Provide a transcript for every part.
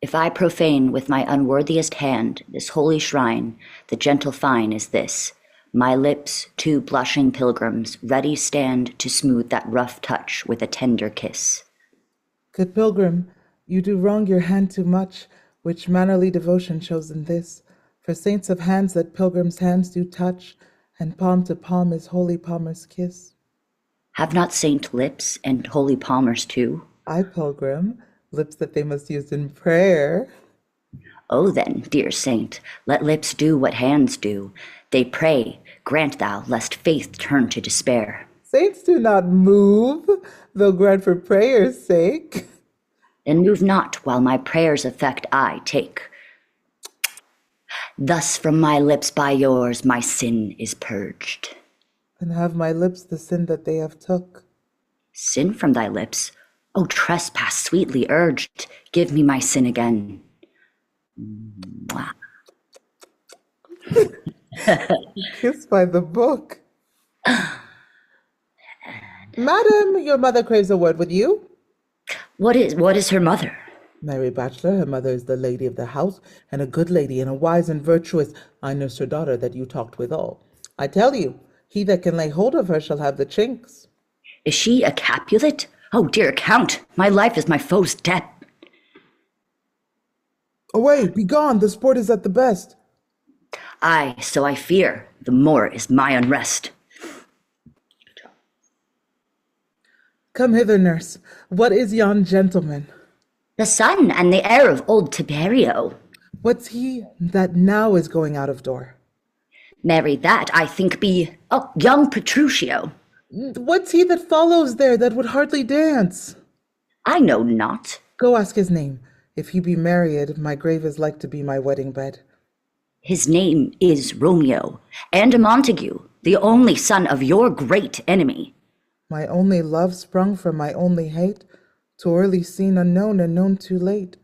If I profane with my unworthiest hand this holy shrine, the gentle fine is this: my lips, two blushing pilgrims, ready stand to smooth that rough touch with a tender kiss. Good pilgrim, you do wrong your hand too much, which mannerly devotion shows in this. For saints have hands that pilgrims' hands do touch, and palm to palm is holy palmer's kiss. Have not saint lips and holy palmers too? I, pilgrim, lips that they must use in prayer. Oh then, dear saint, let lips do what hands do. They pray, grant thou, lest faith turn to despair. Saints do not move, though grant for prayer's sake. Then move not while my prayer's effect I take. Thus from my lips by yours my sin is purged. And have my lips the sin that they have took. Sin from thy lips? O trespass sweetly urged, give me my sin again. Mwah. Kissed by the book. Madam, your mother craves a word with you. What is her mother? Mary Bachelor, her mother is the lady of the house, and a good lady, and a wise and virtuous. I nurse her daughter that you talked withal. I tell you, he that can lay hold of her shall have the chinks. Is she a Capulet? Oh, dear Count, my life is my foe's debt. Away, begone, the sport is at the best. Aye, so I fear, the more is my unrest. Come hither, nurse. What is yon gentleman? The son and the heir of old Tiberio. What's he that now is going out of door? Marry, that I think be, young Petruchio. What's he that follows there that would hardly dance? I know not. Go ask his name. If he be married, my grave is like to be my wedding bed. His name is Romeo, and a Montague, the only son of your great enemy. My only love sprung from my only hate, too early seen unknown and known too late.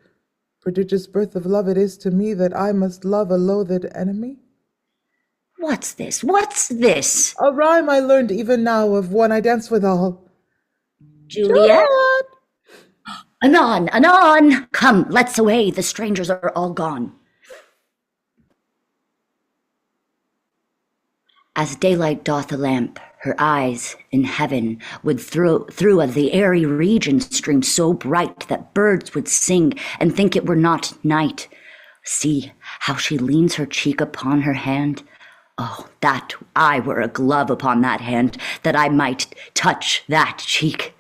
Prodigious birth of love it is to me that I must love a loathed enemy. What's this? What's this? A rhyme I learned even now of one I dance withal. Juliet? Anon, anon! Come, let's away, the strangers are all gone. As daylight doth a lamp, her eyes in heaven would through the airy region stream so bright that birds would sing and think it were not night. See how she leans her cheek upon her hand. Oh, that I were a glove upon that hand, that I might touch that cheek.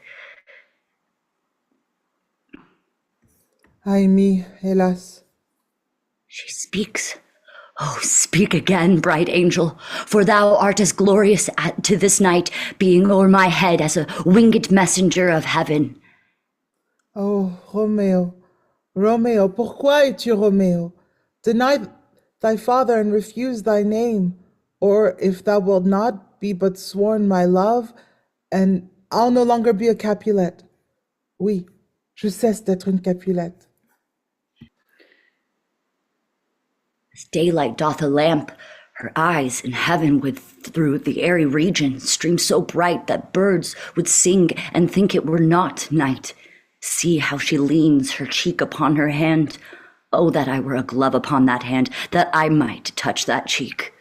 Ay me, hélas. She speaks. Oh, speak again, bright angel, for thou art as glorious to this night, being o'er my head as a winged messenger of heaven. Oh, Romeo, Romeo, pourquoi es-tu Romeo? Deny thy father and refuse thy name, or if thou wilt not, be but sworn my love, and I'll no longer be a Capulet. Oui, je cesse d'être une Capulet. As daylight doth a lamp, her eyes in heaven would through the airy region stream so bright that birds would sing and think it were not night. See how she leans her cheek upon her hand. Oh, that I were a glove upon that hand, that I might touch that cheek.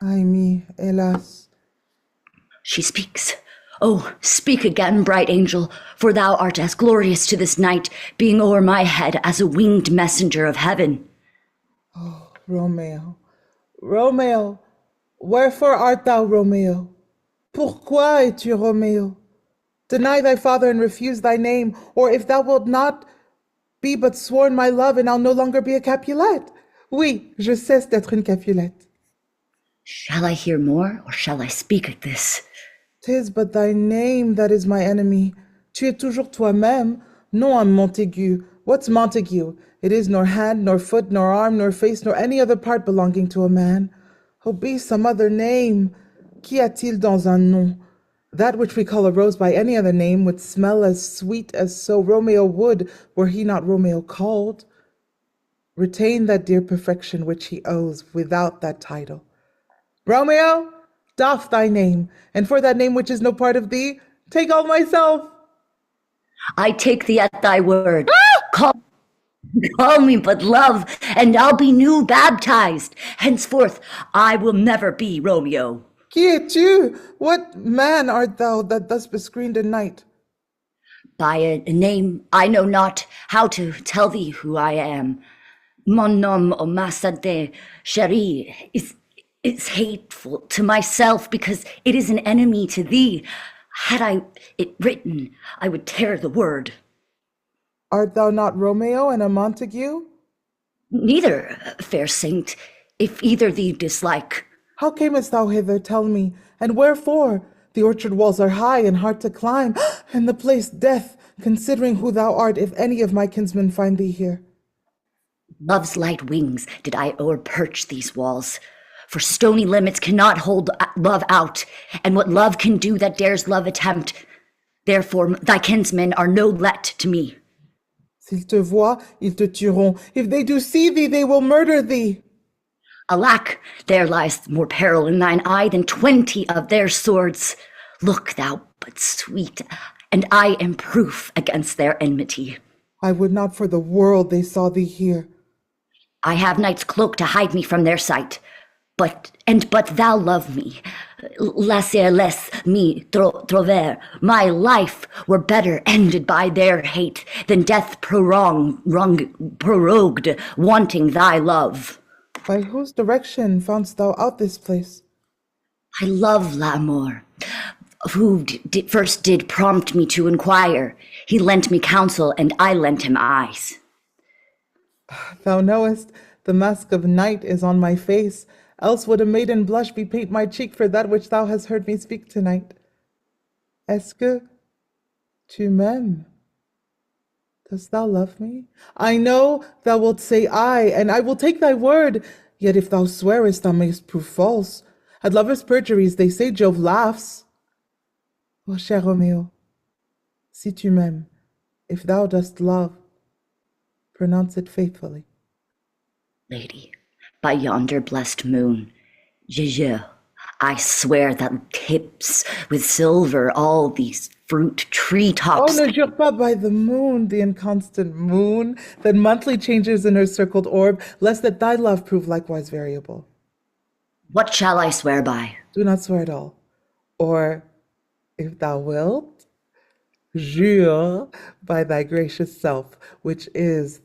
Ay me, hélas. She speaks. Oh, speak again, bright angel, for thou art as glorious to this night, being o'er my head as a winged messenger of heaven. Oh, Romeo, Romeo, wherefore art thou Romeo? Pourquoi es-tu Romeo? Deny thy father and refuse thy name, or if thou wilt not, be but sworn my love, and I'll no longer be a Capulet. Oui, je cesse d'être une Capulet. Shall I hear more, or shall I speak at this? 'Tis but thy name that is my enemy. Tu es toujours toi-même, non un Montague. What's Montague? It is nor hand, nor foot, nor arm, nor face, nor any other part belonging to a man. Oh, be some other name. Qu'y a-t-il dans un nom? That which we call a rose by any other name would smell as sweet as so Romeo would, were he not Romeo called. Retain that dear perfection which he owes without that title. Romeo, doff thy name, and for that name which is no part of thee, take all myself. I take thee at thy word. Call. Call me but love, and I'll be new baptized. Henceforth, I will never be Romeo. Qui es-tu? What man art thou that thus bescreened a knight? By a name I know not how to tell thee who I am. Mon nom au masade chéri is hateful to myself because it is an enemy to thee. Had I it written, I would tear the word. Art thou not Romeo and a Montague? Neither, fair saint, if either thee dislike. How camest thou hither, tell me, and wherefore? The orchard walls are high and hard to climb, and the place death, considering who thou art, if any of my kinsmen find thee here. Love's light wings did I o'erperch these walls, for stony limits cannot hold love out, and what love can do that dares love attempt. Therefore thy kinsmen are no let to me. S'ils te voient, ils te tueront. If they do see thee, they will murder thee. Alack, there lies more peril in thine eye than 20 of their swords. Look thou but sweet, and I am proof against their enmity. I would not for the world they saw thee here. I have night's cloak to hide me from their sight. But thou love me. Laisse me trover. My life were better ended by their hate than death prorogued, wanting thy love. By whose direction foundst thou out this place? I love L'Amour, who first did prompt me to inquire. He lent me counsel, and I lent him eyes. Thou knowest, the mask of night is on my face, else would a maiden blush bepaint my cheek for that which thou hast heard me speak tonight. Est-ce que tu m'aimes? Dost thou love me? I know thou wilt say aye, and I will take thy word. Yet if thou swearest, thou mayst prove false. At lovers' perjuries they say Jove laughs. Oh, cher Romeo, si tu m'aimes, if thou dost love, pronounce it faithfully. Lady, by yonder blessed moon, je jure, I swear that tips with silver all these fruit tree tops. Oh, ne jure pas by the moon, the inconstant moon, that monthly changes in her circled orb, lest that thy love prove likewise variable. What shall I swear by? Do not swear at all. Or, if thou wilt, jure by thy gracious self, which is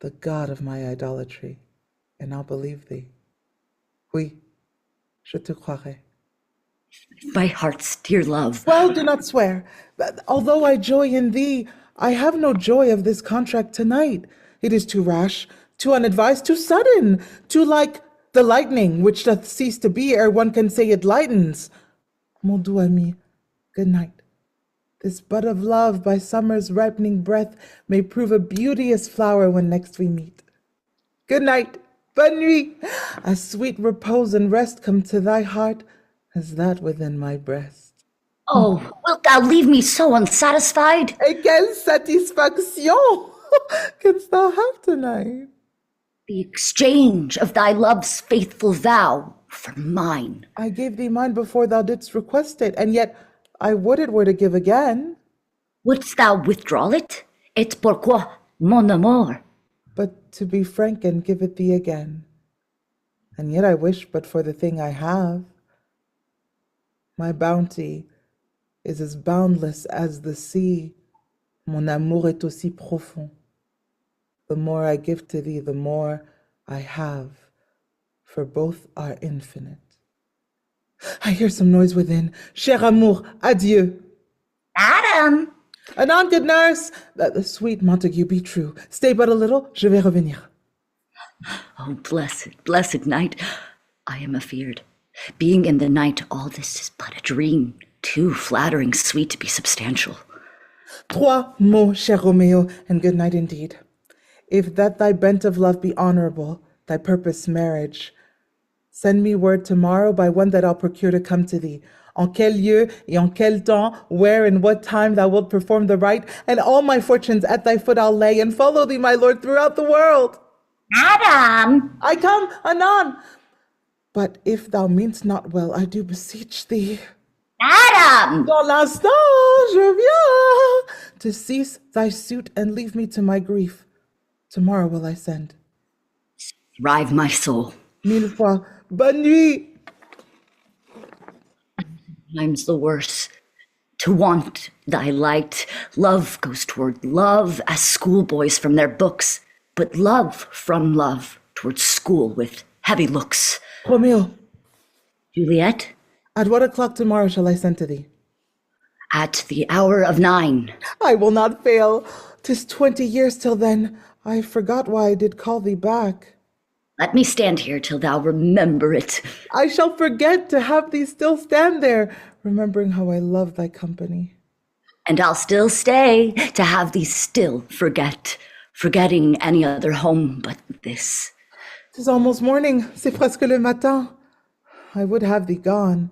the God of my idolatry, and I'll believe thee. Oui, je te croirai. My heart's dear love. Well, do not swear. Although I joy in thee, I have no joy of this contract tonight. It is too rash, too unadvised, too sudden, too like the lightning, which doth cease to be ere one can say it lightens. Mon doux ami, good night. This bud of love by summer's ripening breath may prove a beauteous flower when next we meet. Good night, bonne nuit. A sweet repose and rest come to thy heart as that within my breast. Oh, wilt thou leave me so unsatisfied? Et quelle satisfaction canst thou have tonight? The exchange of thy love's faithful vow for mine. I gave thee mine before thou didst request it, and yet I would it were to give again. Wouldst thou withdraw it? Et pourquoi, mon amour? But to be frank and give it thee again. And yet I wish but for the thing I have. My bounty is as boundless as the sea. Mon amour est aussi profond. The more I give to thee, the more I have, for both are infinite. I hear some noise within. Cher amour, adieu. Adam! Anon, good nurse. Sweet Montague, be true. Stay but a little, je vais revenir. Oh, blessed night. I am afeard. Being in the night, all this is but a dream, too flattering sweet to be substantial. Trois mots, cher Romeo, and good night indeed. If that thy bent of love be honorable, thy purpose marriage, send me word tomorrow by one that I'll procure to come to thee. En quel lieu et en quel temps, where and what time thou wilt perform the rite, and all my fortunes at thy foot I'll lay, and follow thee, my lord, throughout the world. Adam! I come anon. But if thou mean'st not well, I do beseech thee. Adam! Dans l'instant, je viens to cease thy suit and leave me to my grief. Tomorrow will I send. Thrive, my soul. 1000 fois. Bonne nuit! Time's the worse. To want thy light, love goes toward love as schoolboys from their books, but love from love toward school with heavy looks. Romeo, Juliet, at what o'clock tomorrow shall I send to thee? at the hour of 9. I will not fail. 'Tis 20 years till then. I forgot why I did call thee back. Let me stand here till thou remember it. I shall forget to have thee still stand there, remembering how I love thy company. And I'll still stay to have thee still forget, forgetting any other home but this. 'Tis almost morning. C'est presque le matin. I would have thee gone,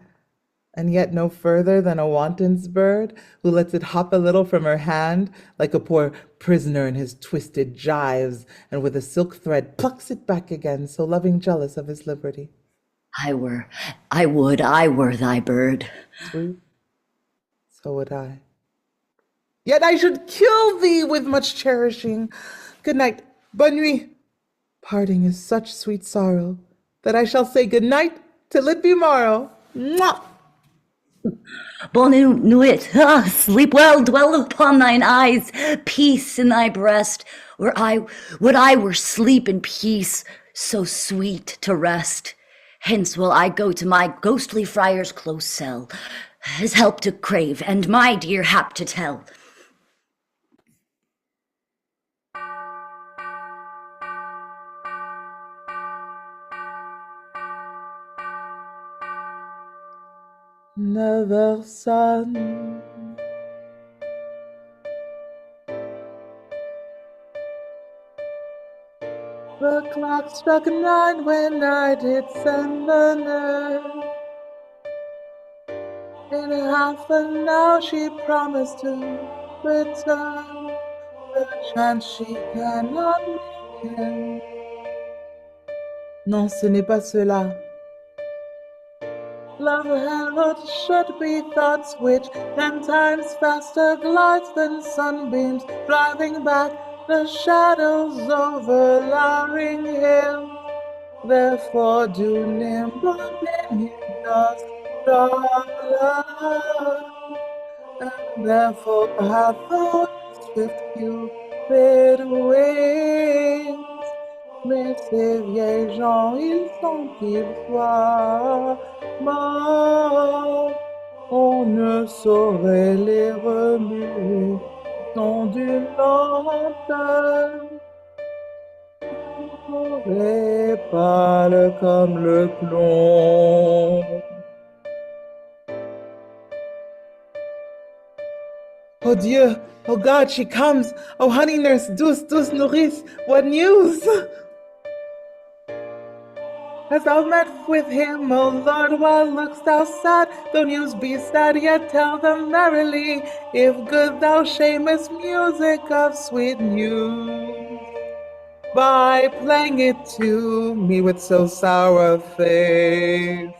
and yet no further than a wanton's bird who lets it hop a little from her hand, like a poor prisoner in his twisted gyves, and with a silk thread plucks it back again, so loving jealous of his liberty. I would I were thy bird. Sweet, so would I. Yet I should kill thee with much cherishing. Good night, bonne nuit. Parting is such sweet sorrow that I shall say good night till it be morrow. Mwah! Bonne nuit, sleep well, dwell upon thine eyes, peace in thy breast. Would I were sleep in peace, so sweet to rest. Hence will I go to my ghostly friar's close cell, his help to crave, and my dear hap to tell. Never son. The clock struck 9 when I did send the nurse. In half an hour she promised to return. Perchance she cannot make him. Non, ce n'est pas cela. Love herald should be thoughts which 10 times faster glides than sunbeams, driving back the shadows over lowering hills. Therefore do nimble in his dust love, and therefore hath the swift Cupid wings. Mais ces vieilles gens, ils sont qu'ils soient morts, on ne saurait les remuer, sont d'une lenteur, et pâle comme le plomb. Oh Dieu, oh God, she comes. Oh honey nurse, douce, douce nourrice, what news? Hast thou met with him, O Lord, why look'st thou sad? Though news be sad, yet tell them merrily, if good thou shamest music of sweet news, by playing it to me with so sour a face.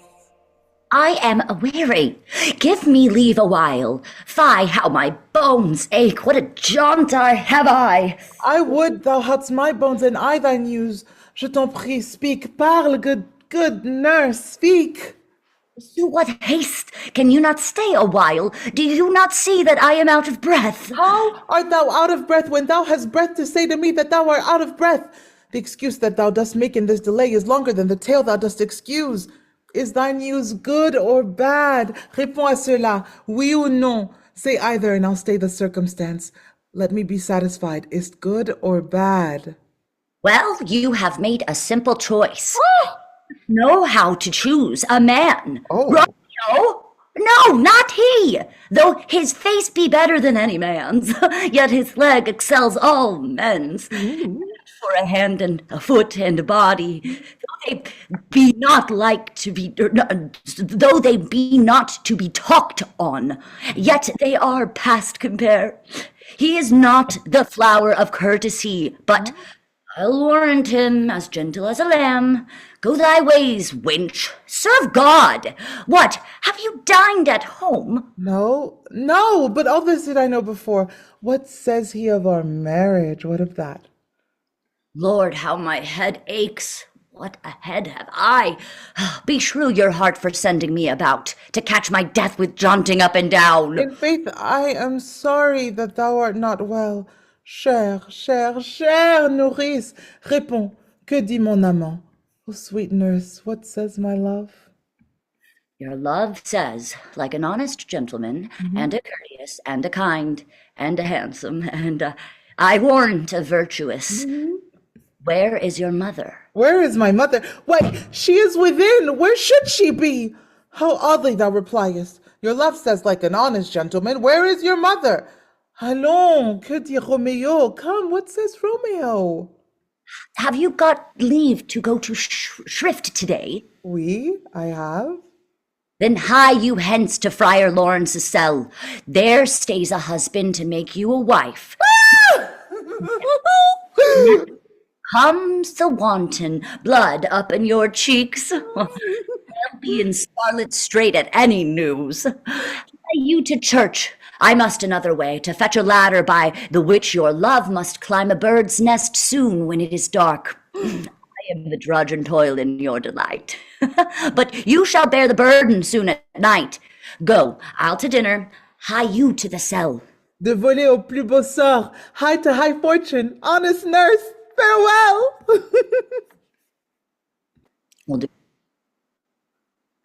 I am aweary. Give me leave a while. Fie, how my bones ache. What a jaunt have I. I would thou hadst my bones and I thy news. Je t'en prie, speak, parle, good nurse, speak. To what haste? Can you not stay a while? Do you not see that I am out of breath? How art thou out of breath when thou hast breath to say to me that thou art out of breath? The excuse that thou dost make in this delay is longer than the tale thou dost excuse. Is thy news good or bad? Réponds à cela, oui ou non. Say either and I'll stay the circumstance. Let me be satisfied. Is good or bad? Well, you have made a simple choice. Know how to choose a man. Oh. Romeo? No, not he. Though his face be better than any man's, yet his leg excels all men's. For a hand and a foot and a body, though they be not to be talked on, yet they are past compare. He is not the flower of courtesy, but I'll warrant him as gentle as a lamb. Go thy ways, wench. Serve God. What, have you dined at home? No, but all this did I know before. What says he of our marriage? What of that? Lord, how my head aches. What a head have I! Beshrew your heart for sending me about, to catch my death with jaunting up and down. In faith, I am sorry that thou art not well. Chère nourrice, réponds, que dit mon amant? Oh, sweet nurse, what says my love? Your love says, like an honest gentleman, and a courteous, and a kind, and a handsome, and I warrant a virtuous. Where is your mother? Where is my mother? Why, she is within. Where should she be? How oddly thou repliest. Your love says, like an honest gentleman, where is your mother? Allons, que dit Romeo? Come, what says Romeo? Have you got leave to go to shrift today? Oui, I have. Then hie you hence to Friar Lawrence's cell. There stays a husband to make you a wife. Comes the wanton, blood up in your cheeks. They'll be in scarlet straight at any news. Hie you to church. I must another way, to fetch a ladder by the which your love must climb a bird's nest soon when it is dark. I am the drudge and toil in your delight. But you shall bear the burden soon at night. Go, I'll to dinner, hie you to the cell. De voler au plus beau sort, high to high fortune, honest nurse, farewell.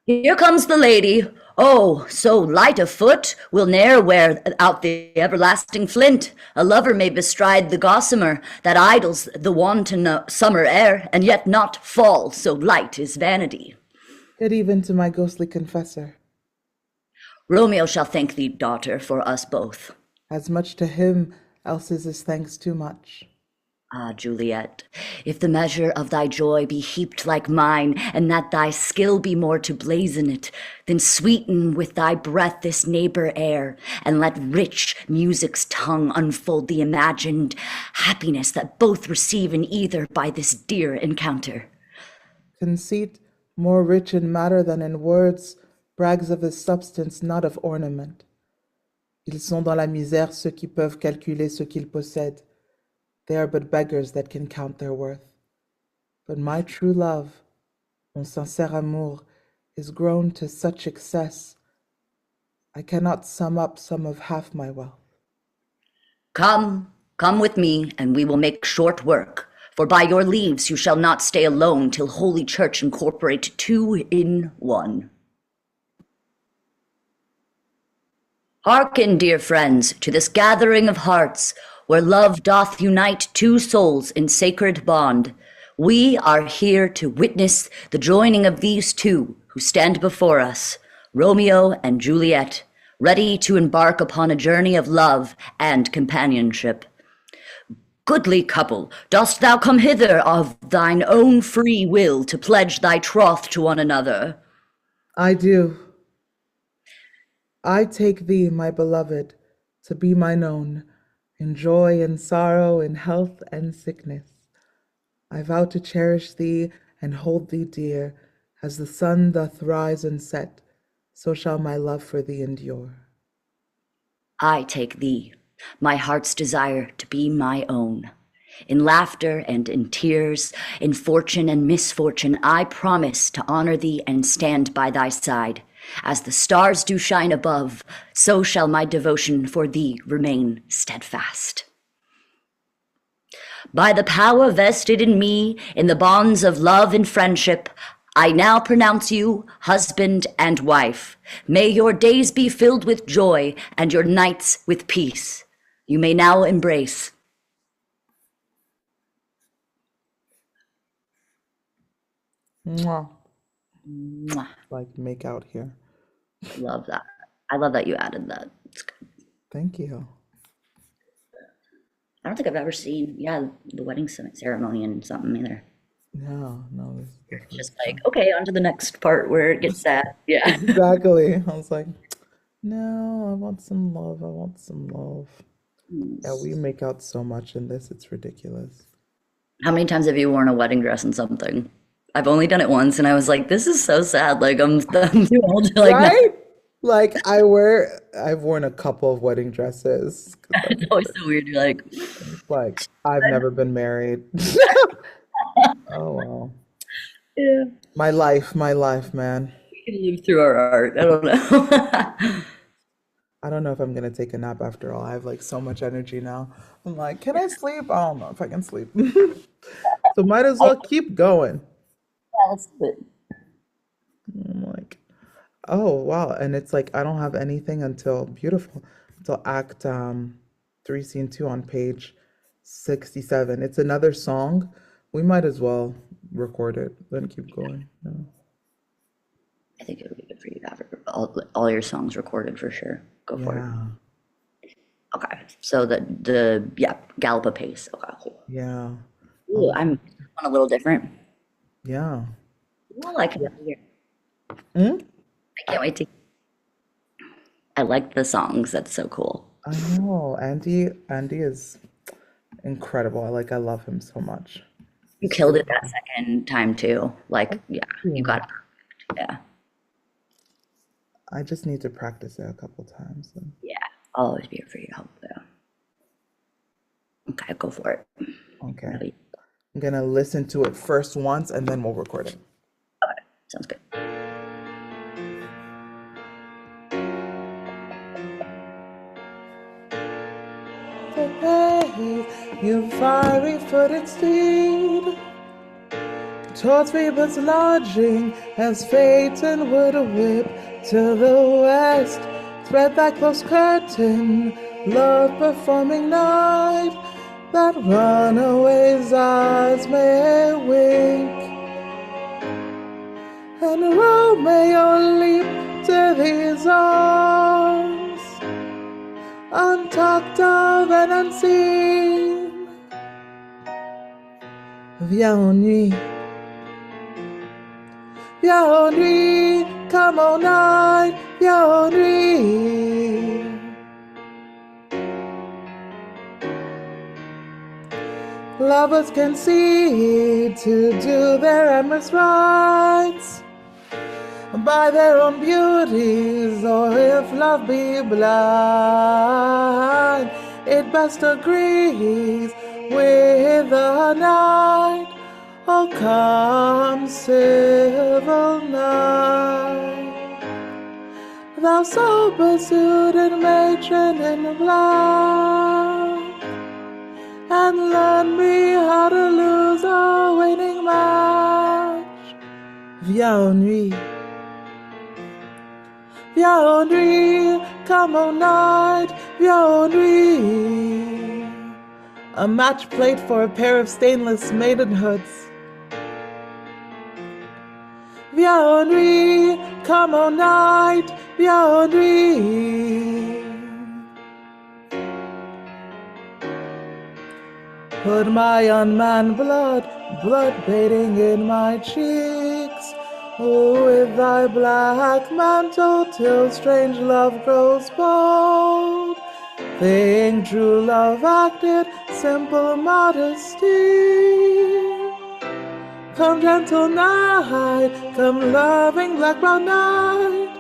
Here comes the lady. Oh, so light of foot will ne'er wear out the everlasting flint. A lover may bestride the gossamer that idles the wanton summer air, and yet not fall, so light is vanity. Good even to my ghostly confessor. Romeo shall thank thee, daughter, for us both. As much to him, else is his thanks too much. Ah, Juliet, if the measure of thy joy be heaped like mine, and that thy skill be more to blazon it, then sweeten with thy breath this neighbor air, and let rich music's tongue unfold the imagined happiness that both receive in either by this dear encounter. Conceit, more rich in matter than in words, brags of his substance, not of ornament. Ils sont dans la misère ceux qui peuvent calculer ce qu'ils possèdent. They are but beggars that can count their worth. But my true love, mon sincère amour, is grown to such excess, I cannot sum up some of half my wealth. Come with me, and we will make short work. For by your leaves you shall not stay alone till Holy Church incorporate two in one. Hearken, dear friends, to this gathering of hearts, where love doth unite two souls in sacred bond. We are here to witness the joining of these two who stand before us, Romeo and Juliet, ready to embark upon a journey of love and companionship. Goodly couple, dost thou come hither of thine own free will to pledge thy troth to one another? I do. I take thee, my beloved, to be mine own, in joy and sorrow, in health and sickness. I vow to cherish thee and hold thee dear, as the sun doth rise and set, so shall my love for thee endure. I take thee, my heart's desire, to be my own. In laughter and in tears, in fortune and misfortune, I promise to honor thee and stand by thy side. As the stars do shine above, so shall my devotion for thee remain steadfast. By the power vested in me, in the bonds of love and friendship, I now pronounce you husband and wife. May your days be filled with joy and your nights with peace. You may now embrace. Mwah. Mwah. Like make out here. Love that. I love that you added that. It's good. Thank you. I don't think I've ever seen, the wedding ceremony and something either. No, It's just like, okay, on to the next part where it gets sad. Yeah. exactly. I was like, no, I want some love. I want some love. Yeah, we make out so much in this. It's ridiculous. How many times have you worn a wedding dress and something? I've only done it once, and I was like, "This is so sad." Like I'm too old to like. Right? Like I've worn a couple of wedding dresses. It's always so weird. You're like, Like, I've never been married. Oh, well. Yeah. My life, man. We can live through our art. I don't know. I don't know if I'm gonna take a nap after all. I have like so much energy now. I'm like, can I sleep? I don't know if I can sleep. So might as I, well keep going. yeah, let's do it. I'm like, oh wow. And it's like I don't have anything until beautiful until act 3 scene 2 on page 67. It's another song. We might as well record it, then keep going. Yeah. I think it would be good for you to have all your songs recorded for sure. Go for it. Yeah. Okay. So the yeah, gallop a pace. Okay, cool. Yeah. Ooh, Oh, I'm on a little different. yeah. Well, I can hear. Hmm? I can't wait to. I like the songs. That's so cool. I know. Andy is incredible. I love him so much. You He's killed so it that second time too. Like, yeah, you cool. got it perfect. Yeah, I just need to practice it a couple times. yeah. I'll always be here for you. Help. Yeah. Okay, go for it. Okay. Really, I'm gonna listen to it first once and then we'll record it. sounds good. The pace, you fiery-footed steed, towards Phoebus' lodging, as Phaeton would whip to the west. Spread that close curtain, love performing night, that runaways' eyes may wink. And Romeo leaped to his arms, untalked of and unseen. Viens nuit, come all night, viens nuit. Lovers can see to do their amorous rites by their own beauties, or if love be blind, it best agrees with the night. Oh, come, civil night, thou sober-suited matron in black, and learn me how to lose a winning match. Viens nuit. Viens nuit, come all night, viens nuit. A match plate for a pair of stainless maidenhoods. Viens nuit, come all night, viens nuit. Put my unmanned blood bathing in my cheeks, with thy black mantle till strange love grows bold. Think true love acted, simple modesty. Come gentle night, come loving black brown night.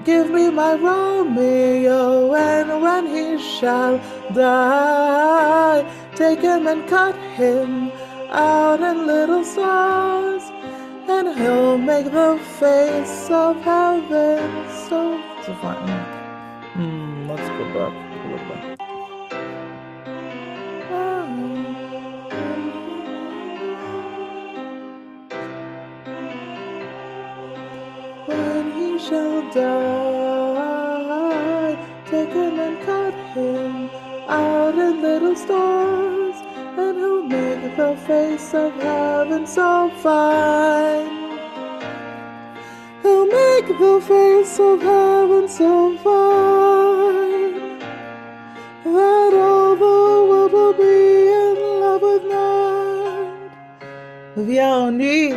Give me my Romeo, and when he shall die, take him and cut him out in little stars, and he'll make the face of heaven so fine. Let's go back a little bit. When he shall die, take him and cut him out in little stars, and he'll make the face of heaven so fine. He'll make the face of heaven so fine that all the world will be in love with night. Viens nuit,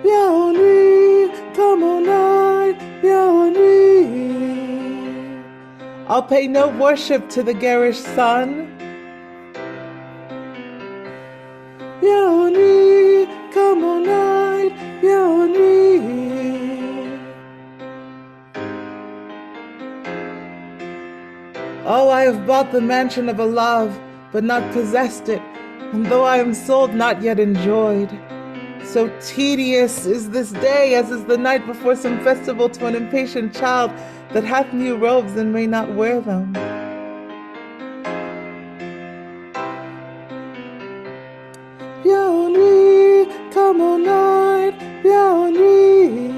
viens nuit, come all night, viens nuit. I'll pay no worship to the garish sun. Viens nuit, come all night, viens nuit. Oh, I have bought the mansion of a love, but not possessed it, and though I am sold, not yet enjoyed. So tedious is this day as is the night before some festival to an impatient child that hath new robes and may not wear them. Viens nuit, come on night, viens nuit.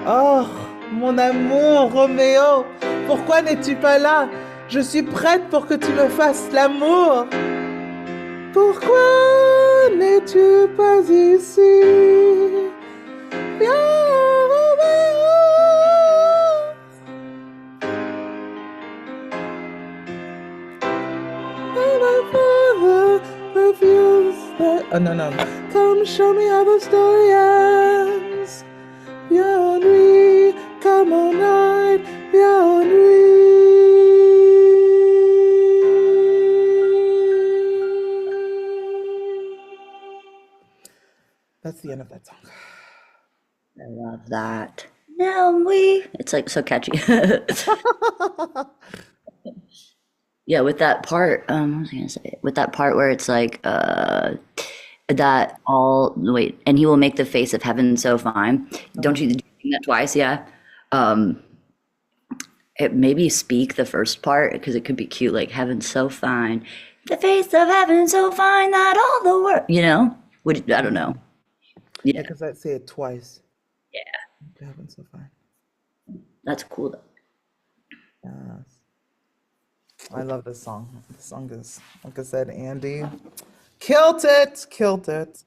Oh, mon amour, Roméo, pourquoi n'es-tu pas là? Je suis prête pour que tu me fasses l'amour. Pourquoi n'es-tu pas ici? Viens, Roméo. And my father refused that. Oh, no. Come show me how the story ends. Viens nuit, come on night, viens nuit. That's the end of that song. I love that. Now we. It's like so catchy. Yeah, with that part, what was I gonna say? With that part where it's like, that all wait, and he will make the face of heaven so fine. Don't you do that twice? Yeah. Um, it maybe speak the first part because it could be cute, like heaven's so fine, the face of heaven so fine that all the world, Would I don't know. Yeah, Yeah, because I say it twice. yeah, It happens so fine. that's cool though. Yes. I love this song. This song is, like I said, Andy killed it. Killed it.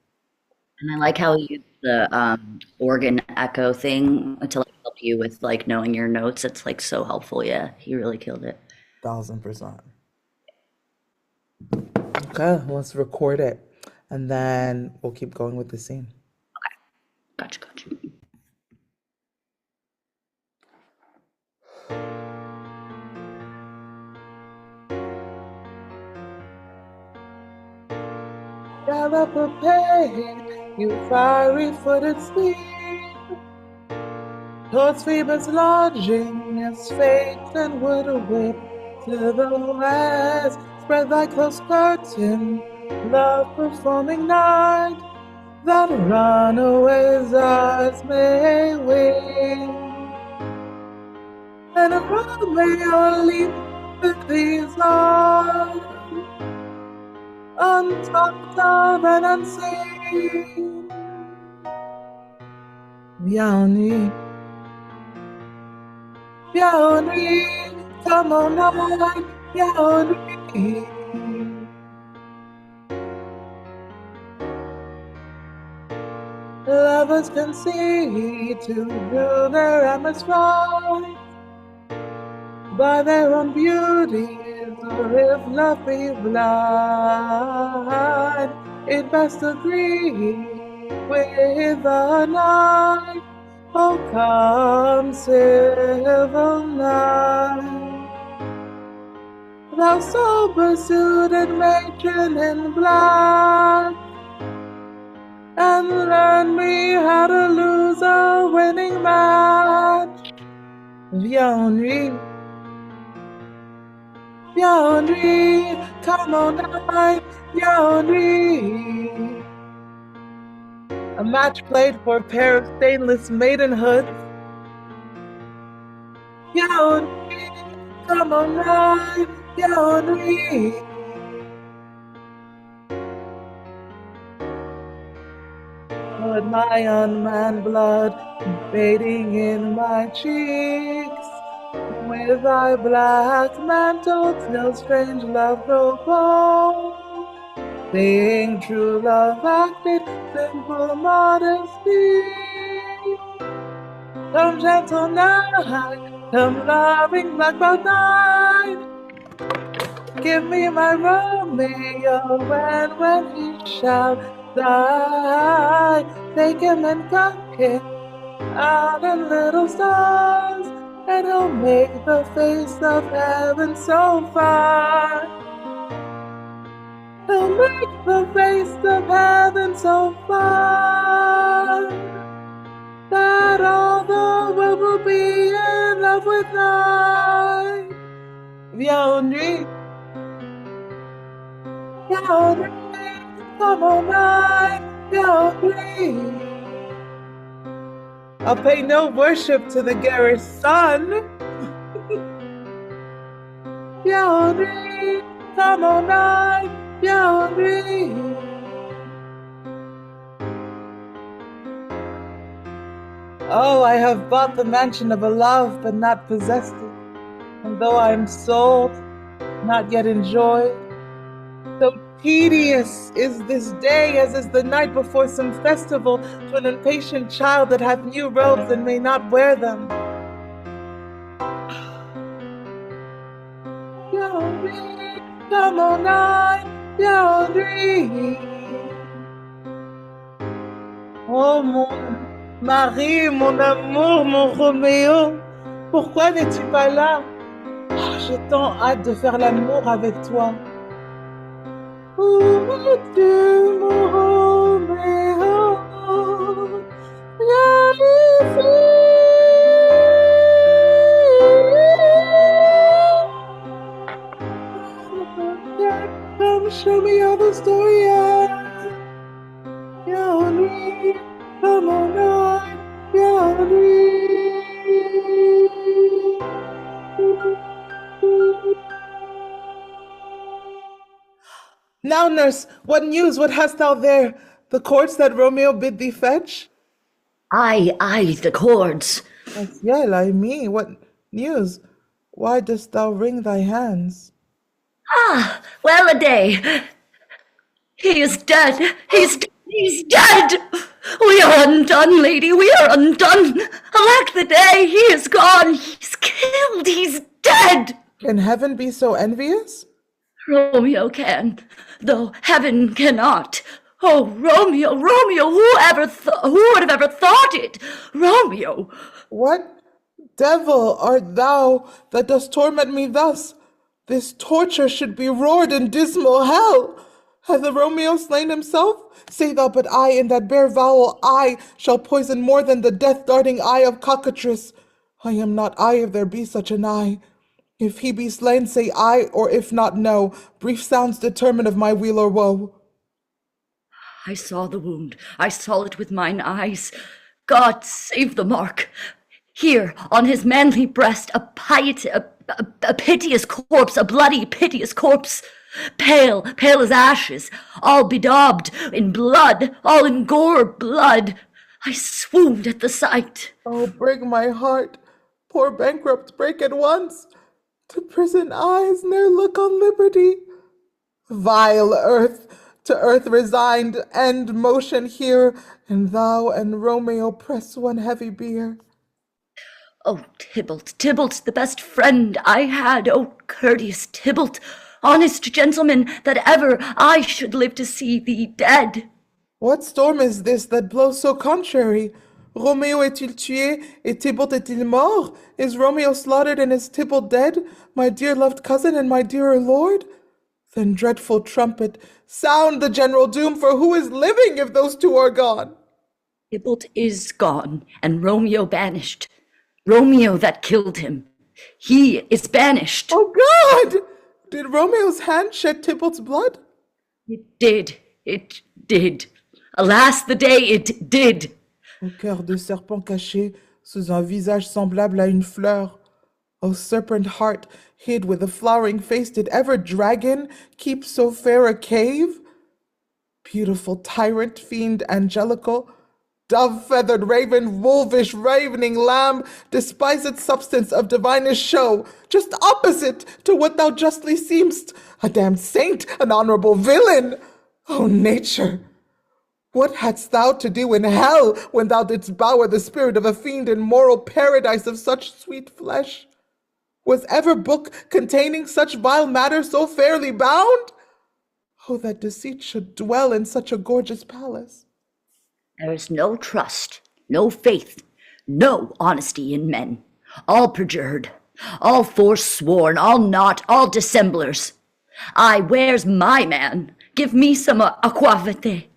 And I like how he used the organ echo thing to like help you with like knowing your notes. It's like so helpful. Yeah, he really killed it. 1000%. Okay, let's record it. And then we'll keep going with the scene. Gotcha. Gallop apace, you fiery-footed steed, towards Phoebus' lodging, as fate and would await. To the west, spread thy close curtain, love performing night, that runaways eyes may wing. And a Romeo leap with these arms, untalked of and unseen. Viens nuit, come on night, viens nuit. Lovers can see to rule their amorous right by their own beauties, or if love be blind, it best agree with the night. Oh, come, civil night, thou sober-suited matron in black, and learn me how to lose a winning match. Viens nuit, come on night, viens nuit. A match played for a pair of stainless maidenhoods. Viens nuit, come on night, viens nuit. Put my unmanned blood bathing in my cheeks, with thy black mantle till strange love grow bold. Being true love acted, simple modesty. Come gentle night, come loving black-browed night. Give me my Romeo, and when he shall die, take him and cock him out in little stars, and he'll make the face of heaven so fine. He'll make the face of heaven so fine that all the world will be in love with night. viens en nuit, viens en nuit, come on night, viens en nuit. I'll pay no worship to the garish sun. Viens en nuit, come on night, viens en nuit. Oh, I have bought the mansion of a love, but not possessed it. And though I am sold, not yet enjoyed. So tedious is this day as is the night before some festival to an impatient child that hath new robes and may not wear them. Come on night, oh mon mari, mon amour, mon Roméo, pourquoi n'es-tu pas là? Oh, j'ai tant hâte de faire l'amour avec toi. Où es-tu, mon Roméo? Viens ici. Come show me how the story ends. Viens en nuit, come on night, viens en nuit. Now, nurse, what news? What hast thou there? The cords that Romeo bid thee fetch? Aye, the cords. Ciel, I me, what news? Why dost thou wring thy hands? Ah, well a day. He is dead. He's dead. We are undone, lady. We are undone. Alack the day. He is gone. He's killed. He's dead. Can heaven be so envious? Romeo can, though heaven cannot. Oh, Romeo, who would have ever thought it? Romeo. What devil art thou that dost torment me thus? This torture should be roared in dismal hell. Hath the Romeo slain himself? Say thou but I, in that bare vowel I, shall poison more than the death-darting eye of cockatrice. I am not I, if there be such an eye. If he be slain, say I, or if not, no. Brief sounds determine of my weal or woe. I saw the wound. I saw it with mine eyes. God save the mark. Here, on his manly breast, a piteous corpse, a bloody, piteous corpse. Pale as ashes, all bedaubed in blood, all in gore blood. I swooned at the sight. Oh, break my heart. Poor bankrupt, break at once. To prison eyes ne'er look on liberty. Vile earth, to earth resigned, end motion here, and thou and Romeo press one heavy bier. Oh, Tybalt, the best friend I had, oh, courteous Tybalt, honest gentleman, that ever I should live to see thee dead. What storm is this that blows so contrary? Romeo est-il tué, et Tybalt est-il mort? Is Romeo slaughtered and is Tybalt dead, my dear loved cousin and my dearer lord? Then, dreadful trumpet, sound the general doom, for who is living if those two are gone? Tybalt is gone, and Romeo banished. Romeo that killed him. He is banished. Oh, God! Did Romeo's hand shed Tybalt's blood? It did. Alas, the day it did. Au cœur de serpent caché, sous un visage semblable à une fleur. O serpent heart, hid with a flowering face, did ever dragon keep so fair a cave? Beautiful tyrant, fiend angelical, dove-feathered raven, wolvish ravening lamb, despised substance of divinest show, just opposite to what thou justly seemst, a damned saint, an honorable villain. O nature! What hadst thou to do in hell when thou didst bower the spirit of a fiend in moral paradise of such sweet flesh? Was ever book containing such vile matter so fairly bound? Oh, that deceit should dwell in such a gorgeous palace. There is no trust, no faith, no honesty in men. All perjured, all forsworn, all naught, all dissemblers. Aye, where's my man? Give me some aqua vitae.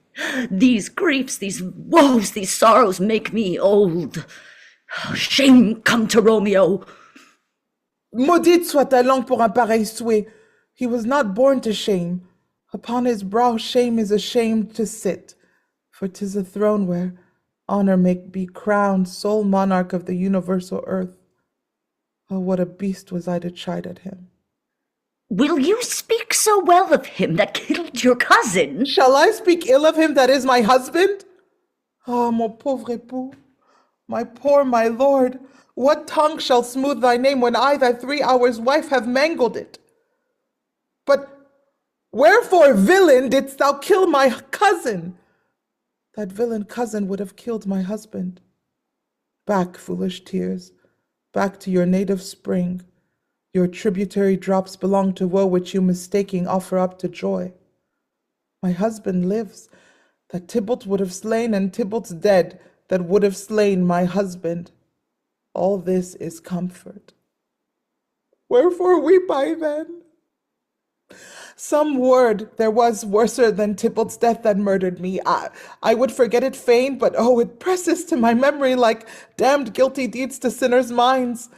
These griefs, these woes, these sorrows make me old. Shame come to Romeo. Maudite soit ta langue pour un pareil souhait. He was not born to shame. Upon his brow shame is ashamed to sit, for 'tis a throne where honor may be crowned sole monarch of the universal earth. Oh, what a beast was I to chide at him. Will you speak so well of him that killed your cousin? Shall I speak ill of him that is my husband? Ah, mon pauvre époux, my poor my lord, what tongue shall smooth thy name when I, thy 3 hours' wife, have mangled it? But wherefore, villain, didst thou kill my cousin? That villain cousin would have killed my husband. Back, foolish tears, back to your native spring. Your tributary drops belong to woe, which you mistaking offer up to joy. My husband lives, that Tybalt would have slain, and Tybalt's dead, that would have slain my husband. All this is comfort. Wherefore weep I then? Some word there was worser than Tybalt's death that murdered me. I would forget it fain, but oh, it presses to my memory like damned guilty deeds to sinners' minds.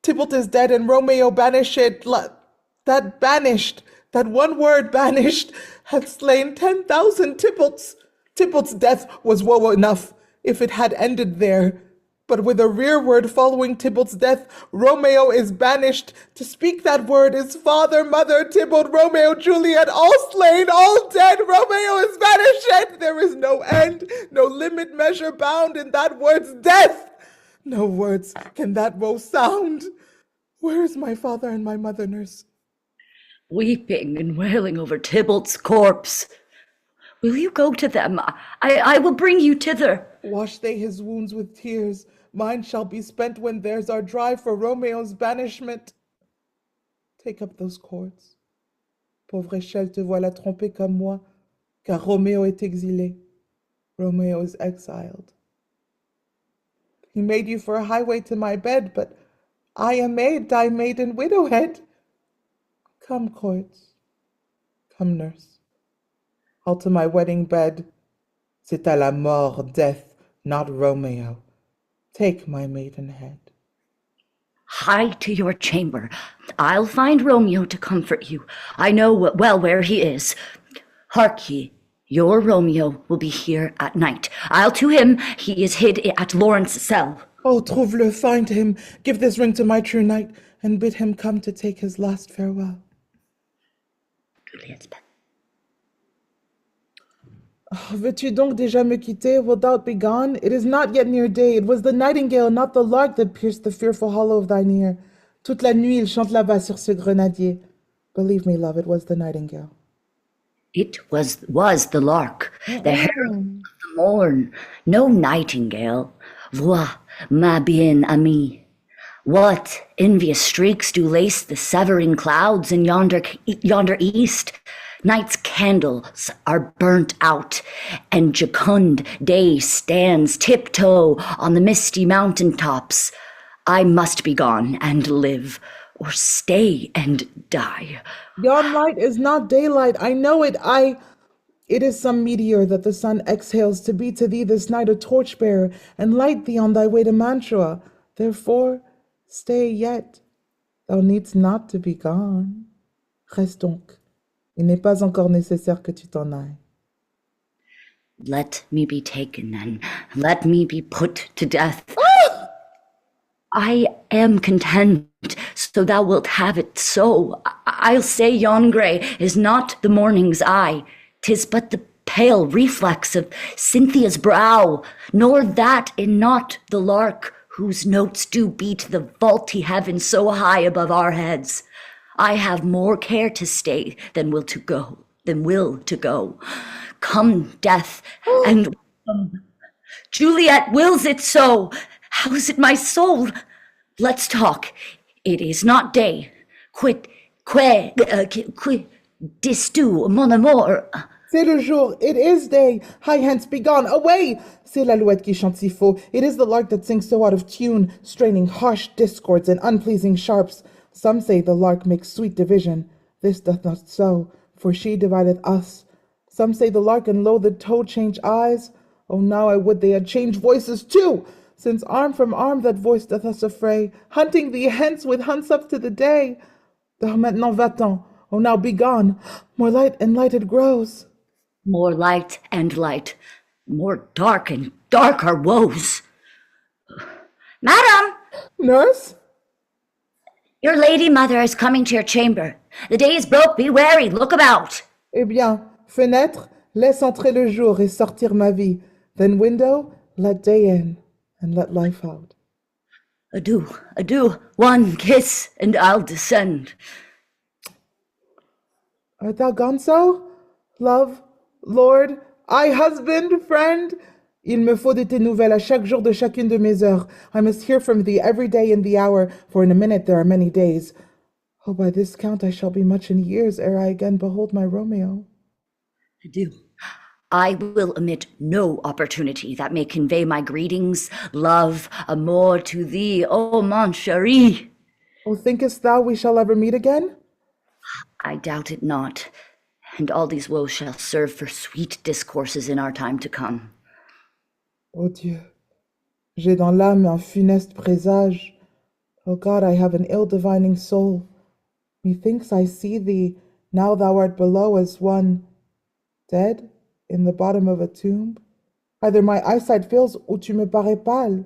Tybalt is dead, and Romeo banished. That banished, that one word banished, hath slain 10,000 Tybalts. Tybalt's death was woe enough, if it had ended there. But with a rearward following Tybalt's death, Romeo is banished. To speak that word is father, mother, Tybalt, Romeo, Juliet, all slain, all dead. Romeo is banished. There is no end, no limit, measure bound in that word's death. No words can that woe sound. Where is my father and my mother, nurse? Weeping and wailing over Tybalt's corpse. Will you go to them? I will bring you thither. Wash they his wounds with tears. Mine shall be spent when theirs are dry for Romeo's banishment. Take up those cords. Pauvre Échelle, te voilà trompée comme moi, car Romeo est exilé. Romeo is exiled. He made you for a highway to my bed, but I am made thy maiden widowhead. Come, cords. Come, nurse. I'll to my wedding bed. C'est à la mort, death, not Romeo. Take my maidenhead. Hie to your chamber. I'll find Romeo to comfort you. I know well where he is. Hark ye, your Romeo will be here at night. I'll to him. He is hid at Lawrence's cell. Oh, trouve-le, find him. Give this ring to my true knight, and bid him come to take his last farewell. Juliette's bed. Oh, veux-tu donc déjà me quitter? Wilt thou be gone? It is not yet near day. It was the nightingale, not the lark, that pierced the fearful hollow of thine ear. Toute la nuit, il chante là-bas sur ce grenadier. Believe me, love, it was the nightingale. It was the lark, the herald of the morn, no nightingale. Vois, ma bien-amie. What envious streaks do lace the severing clouds in yonder east? Night's candles are burnt out, and jocund day stands tiptoe on the misty mountain tops. I must be gone and live, or stay and die. Yon light is not daylight, I know it. It is some meteor that the sun exhales to be to thee this night a torchbearer, and light thee on thy way to Mantua. Therefore, stay yet. Thou needst not to be gone. Reste donc. Il n'est pas encore nécessaire que tu t'en ailles. Let me be taken then. Let me be put to death. I am content, so thou wilt have it so. I'll say yon grey is not the morning's eye. 'Tis but the pale reflex of Cynthia's brow, nor that in naught the lark whose notes do beat the vaulty heaven so high above our heads. I have more care to stay than will to go. Come, death, and Juliet wills it so. How's it, my soul? Let's talk. It is not day. Quid dis-tu, mon amour? C'est le jour, it is day. Hie hence, be gone, away! C'est l'alouette qui chante si faux. It is the lark that sings so out of tune, straining harsh discords and unpleasing sharps. Some say the lark makes sweet division. This doth not so, for she divideth us. Some say the lark and lo the toad change eyes. Oh, now I would they had changed voices too. since arm from arm that voice doth us affray, hunting thee hence with hunts up to the day. Thou maintenant va-t'en, oh now be gone, more light and light it grows. More light and light, more dark and dark our woes. Madam! Nurse? Your lady mother is coming to your chamber. The day is broke, be wary, look about. Eh bien, fenêtre, laisse entrer le jour et sortir ma vie. Then window, let day in and let life out. Adieu, adieu, one kiss and I'll descend. Art thou gone so? Love, Lord, I, husband, friend? Il me faut de tes nouvelles à chaque jour de chacune de mes heures. I must hear from thee every day in the hour, for in a minute there are many days. Oh, by this count I shall be much in years ere I again behold my Romeo. Adieu. I will omit no opportunity that may convey my greetings, love, amour to thee, O mon chéri. Oh, thinkest thou we shall ever meet again? I doubt it not, and all these woes shall serve for sweet discourses in our time to come. Oh Dieu, j'ai dans l'âme un funeste présage. Oh God, I have an ill-divining soul. Methinks I see thee, now thou art below as one dead in the bottom of a tomb. Either my eyesight fails, ou tu me parais pâle.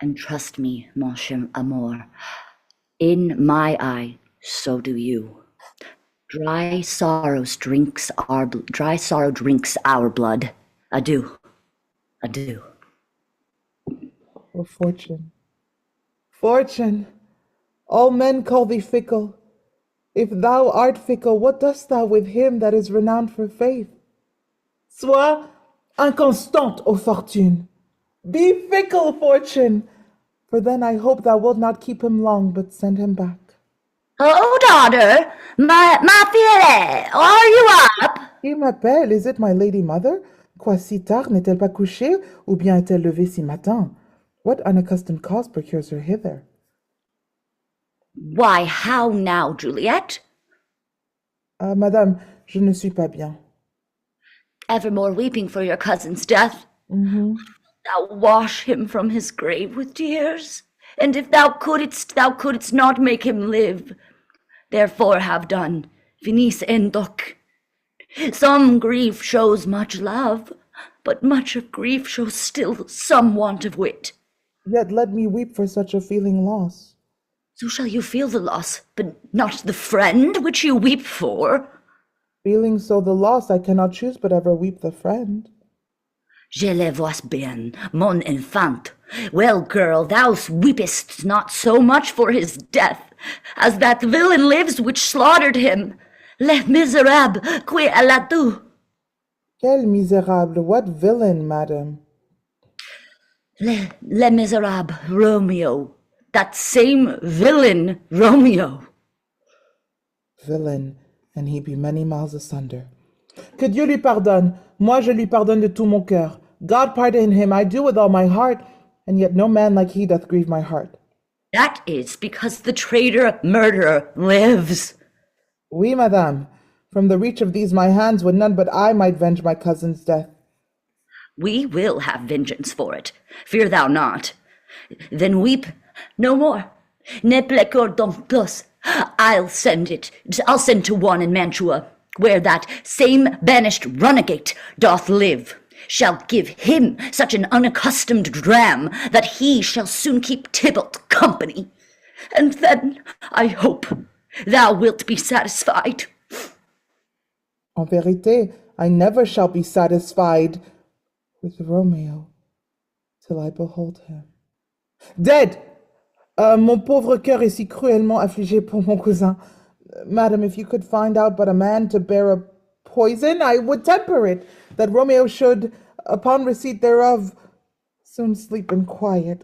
And trust me, mon cher amour, in my eye, so do you. Dry sorrow drinks our blood. Adieu. Adieu. Oh, Fortune, Fortune, all men call thee fickle. If thou art fickle, what dost thou with him that is renowned for faith? Sois inconstante, O Fortune. Be fickle, Fortune, for then I hope thou wilt not keep him long, but send him back. Oh, daughter, ma fille, are you up? Qui m'appelle? Is it my lady mother? Quoi, si tard, n'est-elle pas couchée, ou bien est-elle levée si matin? What unaccustomed cause procures her hither? Why, how now, Juliette? Madame, je ne suis pas bien. Evermore weeping for your cousin's death. Thou wash him from his grave with tears, and if thou couldst not make him live. Therefore have done, finis en doc. Some grief shows much love, but much of grief shows still some want of wit. Yet let me weep for such a feeling loss. So shall you feel the loss, but not the friend which you weep for. Feeling so the loss, I cannot choose but ever weep the friend. Je le vois bien, mon enfant. Well, girl, thou weepest not so much for his death, as that villain lives which slaughtered him. Le misérable, qui l'a tué. Quel misérable, what villain, madam? Le misérable Romeo, that same villain Romeo. Villain, and he be many miles asunder. Que Dieu lui pardonne. Moi je lui pardonne de tout mon cœur. God pardon him, I do with all my heart, and yet no man like he doth grieve my heart. That is because the traitor murderer lives. Oui, madame. From the reach of these my hands would none but I might venge my cousin's death. We will have vengeance for it. Fear thou not. Then weep no more. Ne pleure donc plus. I'll send to one in Mantua, where that same banished runagate doth live, shall give him such an unaccustomed dram that he shall soon keep Tybalt company. And then, I hope, thou wilt be satisfied. En vérité, I never shall be satisfied with Romeo till I behold him. Dead! Mon pauvre cœur est si cruellement affligé pour mon cousin. Madam, if you could find out but a man to bear a poison, I would temper it, that Romeo should, upon receipt thereof, soon sleep in quiet.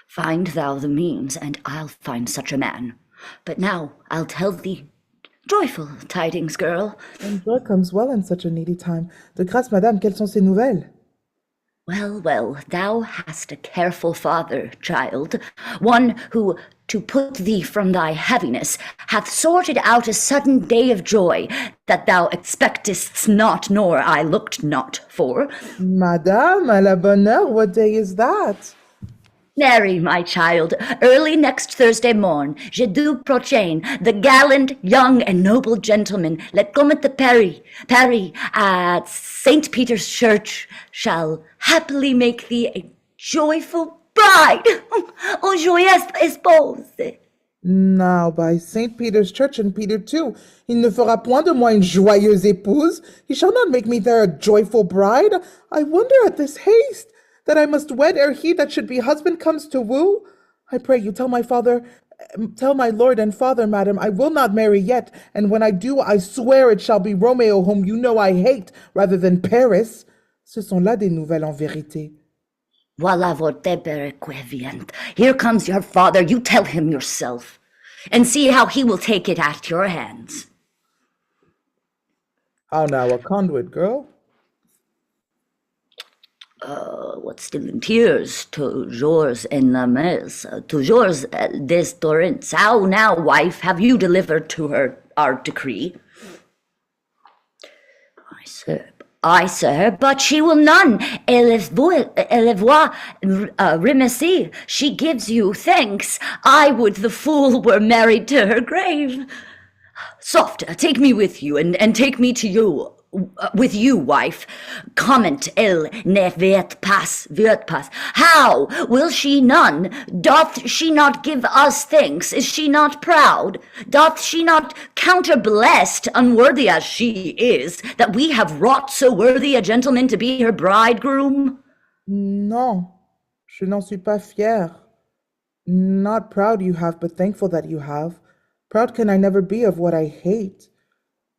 Find thou the means, and I'll find such a man. But now I'll tell thee joyful tidings, girl. And joy comes well in such a needy time. De grâce, madame, quelles sont ces nouvelles? Well, well, thou hast a careful father, child, one who to put thee from thy heaviness, hath sorted out a sudden day of joy that thou expectest not, nor I looked not for. Madame, à la bonne heure, what day is that? Mary, my child, early next Thursday morn, jeudi prochain, the gallant, young, and noble gentleman, let come at the Paris, at St. Peter's Church, shall happily make thee a joyful bride. Oh, joyeuse espouse. Now, by St. Peter's Church and Peter too, il ne fera point de moi une joyeuse épouse. He shall not make me there a joyful bride. I wonder at this haste, that I must wed ere he that should be husband comes to woo. I pray you tell my lord and father, madam, I will not marry yet, and when I do, I swear it shall be Romeo, whom you know I hate, rather than Paris. Ce sont là des nouvelles en vérité. Voilà votre perequevient. Here comes your father. You tell him yourself, and see how he will take it at your hands. How now, a conduit, girl? What's still in tears, toujours en la messe, toujours des torrents. How now, wife, have you delivered to her our decree? I, sir, but she will none. Elle voit remercie. She gives you thanks. I would the fool were married to her grave. Soft, take me with you, and take me to you. With you, wife. Comment, elle ne wird pas. How will she none? Doth she not give us thanks? Is she not proud? Doth she not counter blessed, unworthy as she is, that we have wrought so worthy a gentleman to be her bridegroom? Non, je n'en suis pas fière. Not proud you have, but thankful that you have. Proud can I never be of what I hate,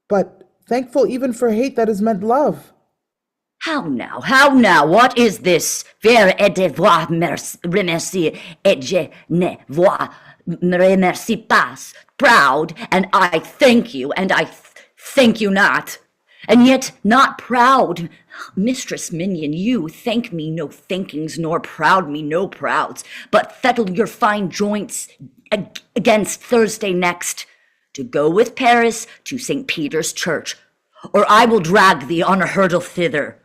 but thankful even for hate that has meant love. How now, what is this? Faire et devoir remercier, et je ne vois remercie pas. Proud, and I thank you, and I thank you not. And yet not proud. Mistress Minion, you thank me no thankings, nor proud me no prouds, but fettle your fine joints against Thursday next, to go with Paris to St. Peter's Church, or I will drag thee on a hurdle thither.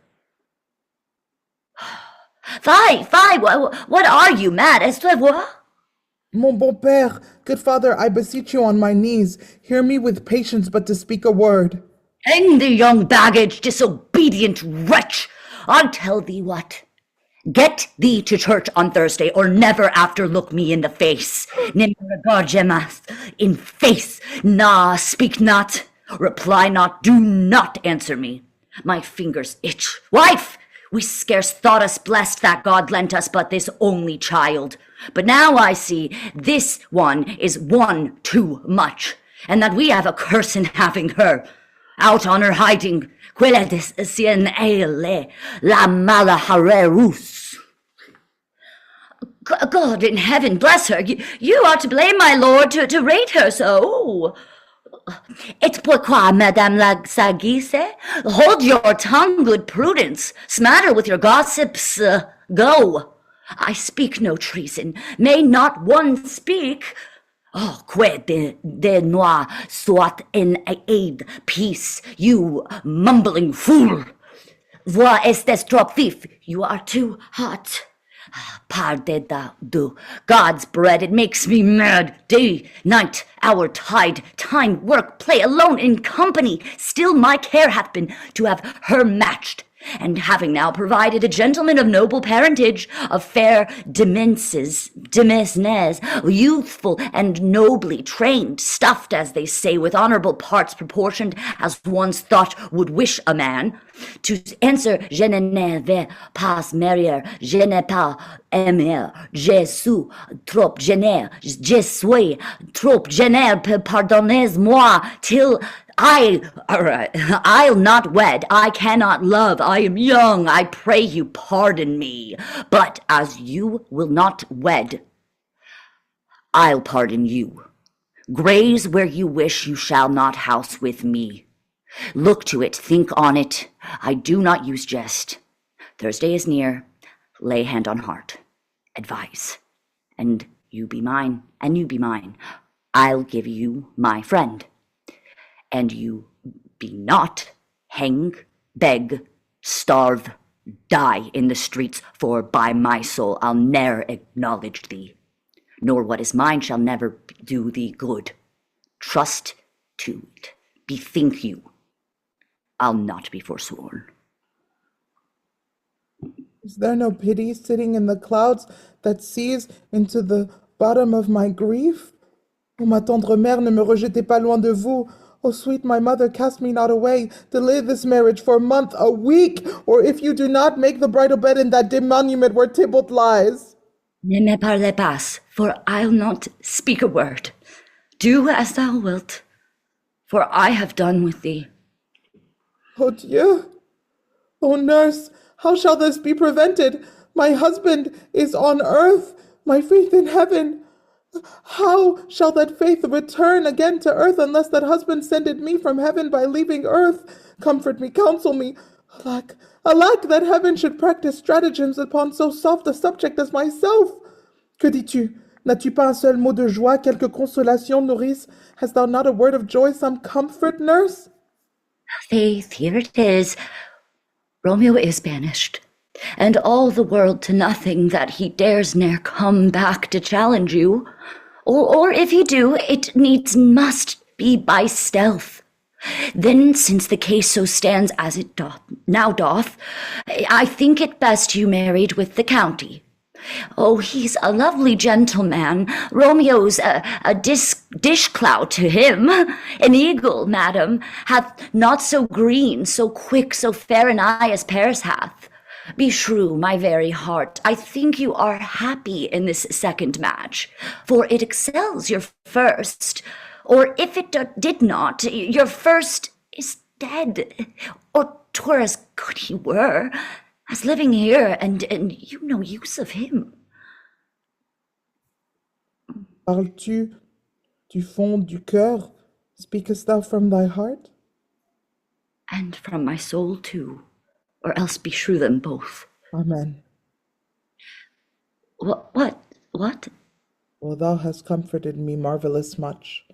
Fie, what are you, mad? Est-ce vous? Mon bon père, good father, I beseech you on my knees, hear me with patience but to speak a word. Hang the young baggage, disobedient wretch! I'll tell thee what. Get thee to church on Thursday, or never after look me in the face. Ne me regarde jamais in face. Nah, speak not, reply not, do not answer me. My fingers itch. Wife, we scarce thought us blessed that God lent us but this only child. But now I see this one is one too much, and that we have a curse in having her. Out on her hiding, quella descien elle, la mala harerus. God in heaven bless her. You are to blame, my lord, to rate her so. Et pourquoi, Madame la Sagisse? Hold your tongue, good Prudence. Smatter with your gossips. Go. I speak no treason. May not one speak? Oh, que de noi soit en aide, peace, you mumbling fool. Voi estes trop vif, you are too hot. Pardon, God's bread, it makes me mad. Day, night, hour, tide, time, work, play, alone, in company. Still my care hath been to have her matched. And having now provided a gentleman of noble parentage, of fair demesnes, youthful and nobly trained, stuffed, as they say, with honorable parts proportioned as one's thought would wish a man, to answer, je ne vais pas marier, je n'ai pas aimer, je suis trop gêné, je suis trop gêné, pardonnez-moi, till I'll not wed, I cannot love, I am young, I pray you pardon me. But as you will not wed, I'll pardon you. Graze where you wish, you shall not house with me. Look to it, think on it, I do not use jest. Thursday is near, lay hand on heart, advise, and You be mine, and you be mine. I'll give you my friend. And you be not hang, beg, starve, die in the streets, for by my soul I'll ne'er acknowledge thee, nor what is mine shall never do thee good. Trust to it. Bethink you, I'll not be forsworn. Is there no pity sitting in the clouds that sees into the bottom of my grief? O ma tendre mère, ne me rejetez pas loin de vous. O sweet my mother, cast me not away. Delay this marriage for a month, a week, or if you do not, make the bridal bed in that dim monument where Tybalt lies. Ne me parle pas, for I'll not speak a word. Do as thou wilt, for I have done with thee. Oh Dieu! Oh nurse, how shall this be prevented? My husband is on earth, my faith in heaven. How shall that faith return again to earth unless that husband sended me from heaven by leaving earth? Comfort me, counsel me. Alack, alack, that heaven should practice stratagems upon so soft a subject as myself. Que dis-tu? N'as-tu pas un seul mot de joie, quelque consolation, nourrice? Hast thou not a word of joy, some comfort, nurse? Faith, here it is. Romeo is banished, and all the world to nothing, that he dares ne'er come back to challenge you. Or if he do, it needs must be by stealth. Then, since the case so stands as it now doth, I think it best you married with the county. Oh, he's a lovely gentleman. Romeo's a dish-clout to him. An eagle, madam, hath not so green, so quick, so fair an eye as Paris hath. Beshrew my very heart, I think you are happy in this second match, for it excels your first. Or if it did not, your first is dead. Or 'twere as good he were, as living here, and you no use of him. Parles-tu du fond du cœur? Speakest thou from thy heart? And from my soul too, or else beshrew them both. Amen. What? Well, thou hast comforted me marvellous much.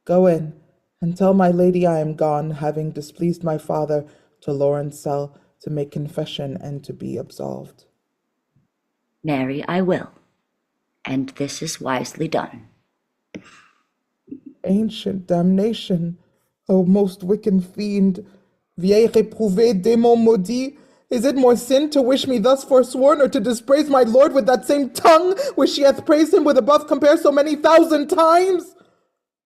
Go in, and tell my lady I am gone, having displeased my father, to Lauren's cell, to make confession and to be absolved. Marry, I will, and this is wisely done. Ancient damnation, O most wicked fiend, vieille réprouvée, démon maudit, is it more sin to wish me thus forsworn, or to dispraise my lord with that same tongue which she hath praised him with above compare so many thousand times?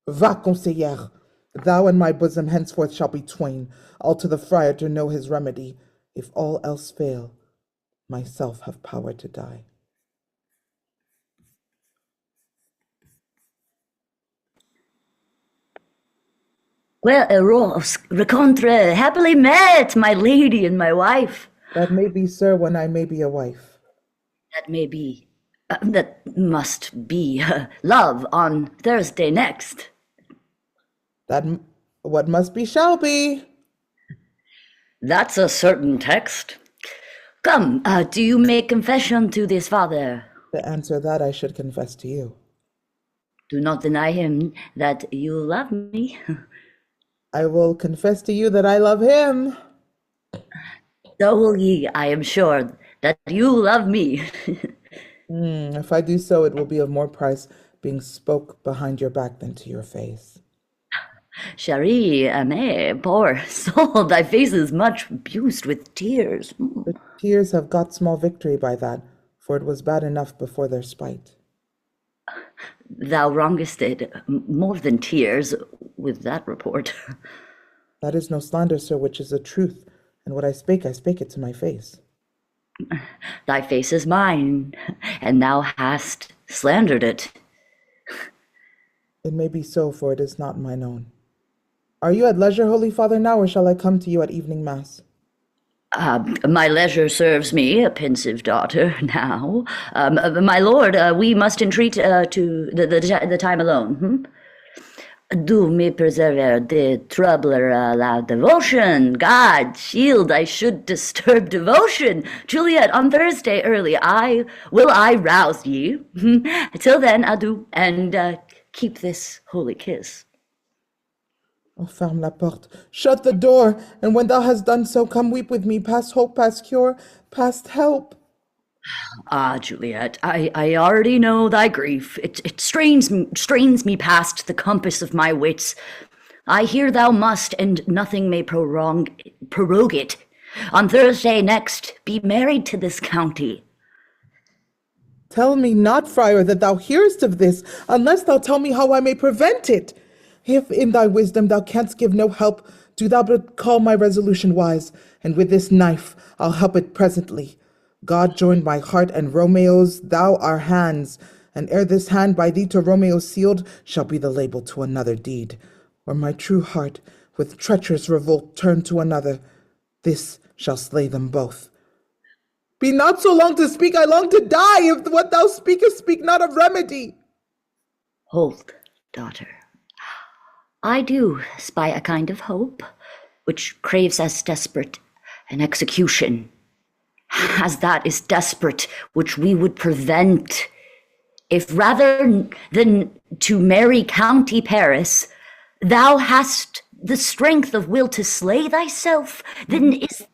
Va, conseillère, thou and my bosom henceforth shall be twain. I'll to the friar to know his remedy. If all else fail, myself have power to die. Well, Rose, rencontre, happily met, my lady and my wife. That may be, sir, when I may be a wife. That may be, that must be, love on Thursday next. That what must be shall be. That's a certain text. Come, do you make confession to this father? To answer that, I should confess to you. Do not deny him that you love me. I will confess to you that I love him. So will ye, I am sure, that you love me. If I do so, it will be of more price being spoke behind your back than to your face. Chérie, aimée, poor soul, thy face is much abused with tears. The tears have got small victory by that, for it was bad enough before their spite. Thou wrongest it more than tears with that report. That is no slander, sir, which is the truth, and what I spake it to my face. Thy face is mine, and thou hast slandered it. It may be so, for it is not mine own. Are you at leisure, Holy Father, now, or shall I come to you at evening mass? My leisure serves me, a pensive daughter, now. My lord, we must entreat to the time alone. Do me preserve the troubler allow devotion. God, shield, I should disturb devotion. Juliet, on Thursday early, I rouse ye. Till then, adieu, and keep this holy kiss. Oh, ferme la porte. Shut the door, and when thou hast done so, come weep with me, past hope, past cure, past help. Ah, Juliet, I already know thy grief. It strains me past the compass of my wits. I hear thou must, and nothing may prorogue it. On Thursday next, be married to this county. Tell me not, friar, that thou hearest of this, unless thou tell me how I may prevent it. If in thy wisdom thou canst give no help, do thou but call my resolution wise, and with this knife I'll help it presently. God joined my heart and Romeo's, thou our hands, and ere this hand by thee to Romeo sealed shall be the label to another deed, or my true heart with treacherous revolt turn to another, this shall slay them both. Be not so long to speak, I long to die, if what thou speakest speak not of remedy. Hold, daughter. I do spy a kind of hope, which craves as desperate an execution, as that is desperate which we would prevent, if rather than to marry County Paris, thou hast the strength of will to slay thyself, then is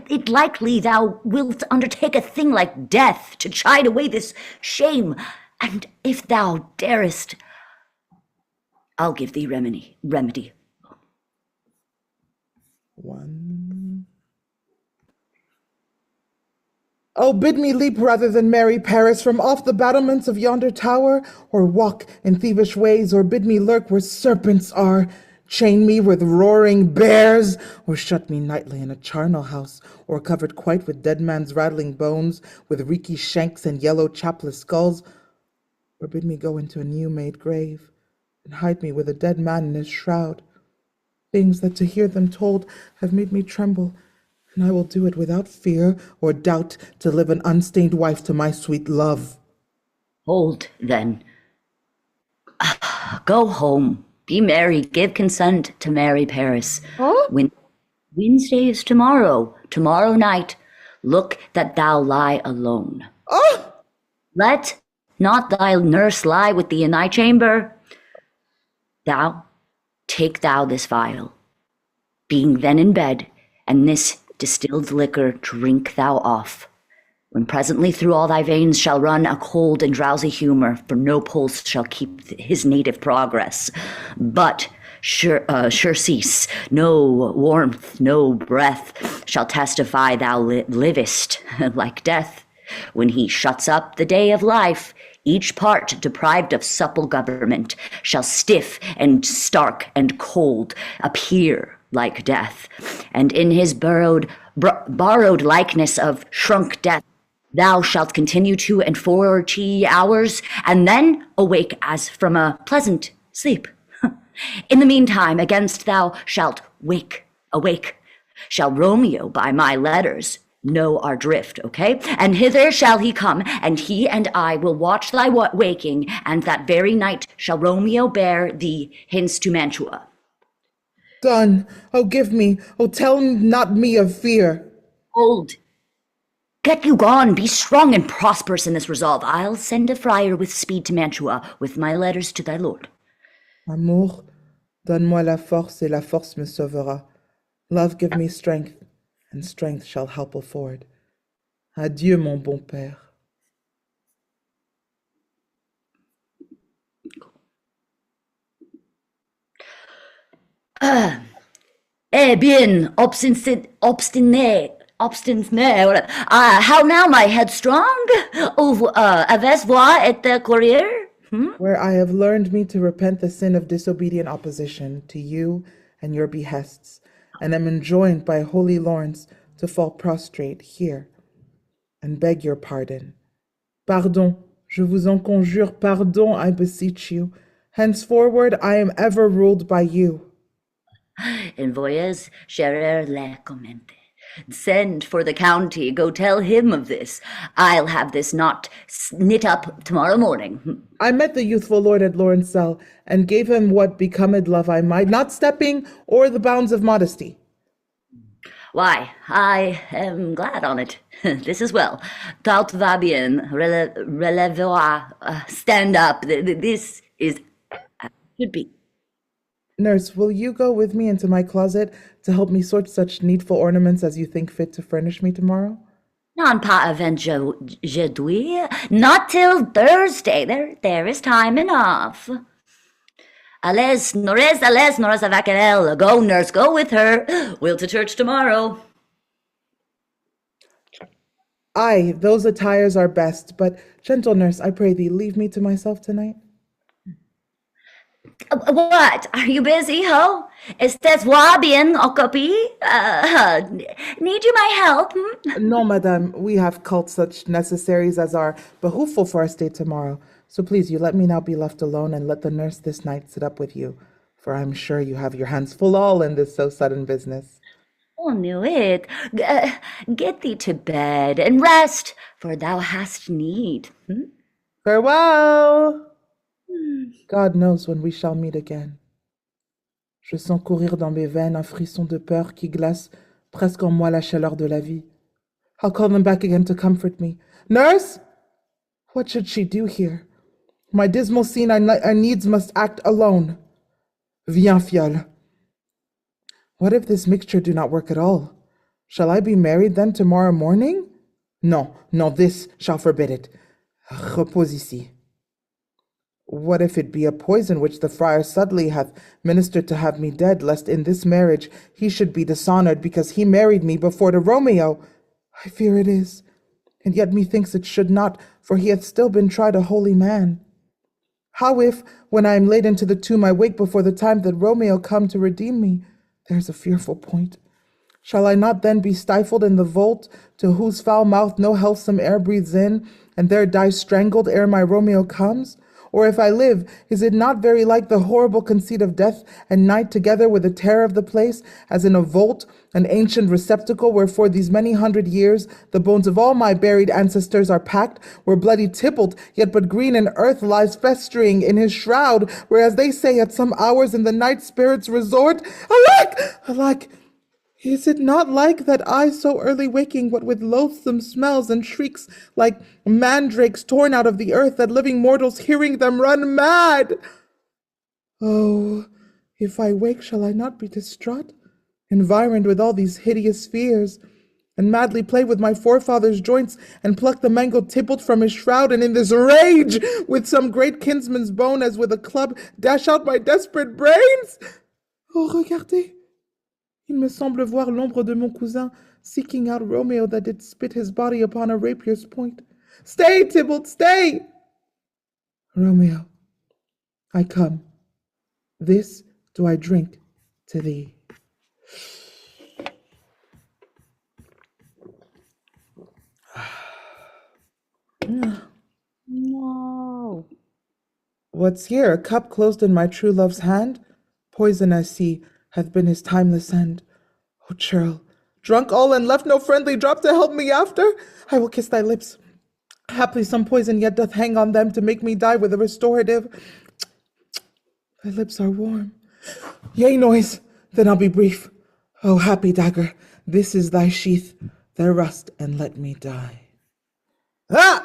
it likely thou wilt undertake a thing like death to chide away this shame, and if thou darest, I'll give thee remedy. One. Oh, bid me leap rather than marry Paris from off the battlements of yonder tower, or walk in thievish ways, or bid me lurk where serpents are, chain me with roaring bears, or shut me nightly in a charnel house, or covered quite with dead man's rattling bones, with reeky shanks and yellow chapless skulls, or bid me go into a new-made grave, and hide me with a dead man in his shroud. Things that to hear them told have made me tremble, and I will do it without fear or doubt to live an unstained wife to my sweet love. Hold, then. Go home, be merry, give consent to marry Paris. Huh? Wednesday is tomorrow night. Look that thou lie alone. Oh! Let not thy nurse lie with thee in thy chamber. Take thou this vial, being then in bed, and this distilled liquor drink thou off, when presently through all thy veins shall run a cold and drowsy humor, for no pulse shall keep his native progress, but surcease, no warmth, no breath shall testify thou livest, like death, when he shuts up the day of life. Each part deprived of supple government shall stiff and stark and cold appear like death, and in his borrowed likeness of shrunk death thou shalt continue 42 hours, and then awake as from a pleasant sleep. In the meantime, against thou shalt awake, shall Romeo by my letters know our drift, okay? And hither shall he come, and he and I will watch thy waking, and that very night shall Romeo bear thee hence to Mantua. Done. Oh, give me. Oh, tell not me of fear. Hold. Get you gone. Be strong and prosperous in this resolve. I'll send a friar with speed to Mantua, with my letters to thy lord. Amour, donne-moi la force, et la force me sauvera. Love, give me strength, and strength shall help afford. Adieu, mon bon père. Bien, obstiné. How now, my headstrong? Avez voix et courrier? Where I have learned me to repent the sin of disobedient opposition to you and your behests, and am enjoined by holy Lawrence to fall prostrate here, and beg your pardon. Pardon, je vous en conjure, pardon, I beseech you. Henceforward I am ever ruled by you. Envoyez, chèrer les commenter. Send for the county, go tell him of this. I'll have this knot knit up tomorrow morning. I met the youthful lord at Lawrencell, and gave him what becomed love I might, not stepping o'er the bounds of modesty. Why, I am glad on't. This is well. Tout va bien. Relève-toi. Stand up. This is should be. Nurse, will you go with me into my closet to help me sort such needful ornaments as you think fit to furnish me tomorrow? Non pas aujourd'hui. Not till Thursday. There is time enough. Allez, Nores avec elle. Go, nurse, go with her. We'll to church tomorrow. Aye, those attires are best, but, gentle nurse, I pray thee, leave me to myself tonight. What? Are you busy, ho? Estes moi bien occupé? Need you my help? No, madame, we have culled such necessaries as are behooful for our stay tomorrow. So please, you let me now be left alone, and let the nurse this night sit up with you, for I'm sure you have your hands full all in this so sudden business. Oh, knew it. Get thee to bed and rest, for thou hast need. Farewell! God knows when we shall meet again. Je sens courir dans mes veines un frisson de peur qui glace presque en moi la chaleur de la vie. I'll call them back again to comfort me. Nurse! What should she do here? My dismal scene I needs must act alone. Viens, fiole. What if this mixture do not work at all? Shall I be married then tomorrow morning? No, this shall forbid it. Repose ici. What if it be a poison which the friar subtly hath ministered to have me dead, lest in this marriage he should be dishonored because he married me before to Romeo? I fear it is, and yet methinks it should not, for he hath still been tried a holy man. How if, when I am laid into the tomb, I wake before the time that Romeo come to redeem me? There's a fearful point. Shall I not then be stifled in the vault, to whose foul mouth no healthsome air breathes in, and there die strangled ere my Romeo comes? Or if I live, is it not very like the horrible conceit of death and night together with the terror of the place, as in a vault, an ancient receptacle where for these many 100 years the bones of all my buried ancestors are packed, where bloody Tybalt, yet but green in earth, lies festering in his shroud, whereas they say at some hours in the night spirits resort? Alack! Is it not like that I so early waking, what with loathsome smells and shrieks like mandrakes torn out of the earth, that living mortals hearing them run mad? Oh, if I wake, shall I not be distraught, environed with all these hideous fears, and madly play with my forefather's joints, and pluck the mangled Tybalt from his shroud, and in this rage, with some great kinsman's bone, as with a club, dash out my desperate brains? Oh, regardez! Il me semble voir l'ombre de mon cousin seeking out Romeo that did spit his body upon a rapier's point. Stay, Tybalt, stay! Romeo, I come. This do I drink to thee. No. What's here? A cup closed in my true love's hand? Poison, I see, hath been his timeless end. O churl, drunk all and left no friendly drop to help me after? I will kiss thy lips. Haply some poison yet doth hang on them to make me die with a restorative. Thy lips are warm. Yea, noise, then I'll be brief. O happy dagger, this is thy sheath. There rust and let me die. Ah!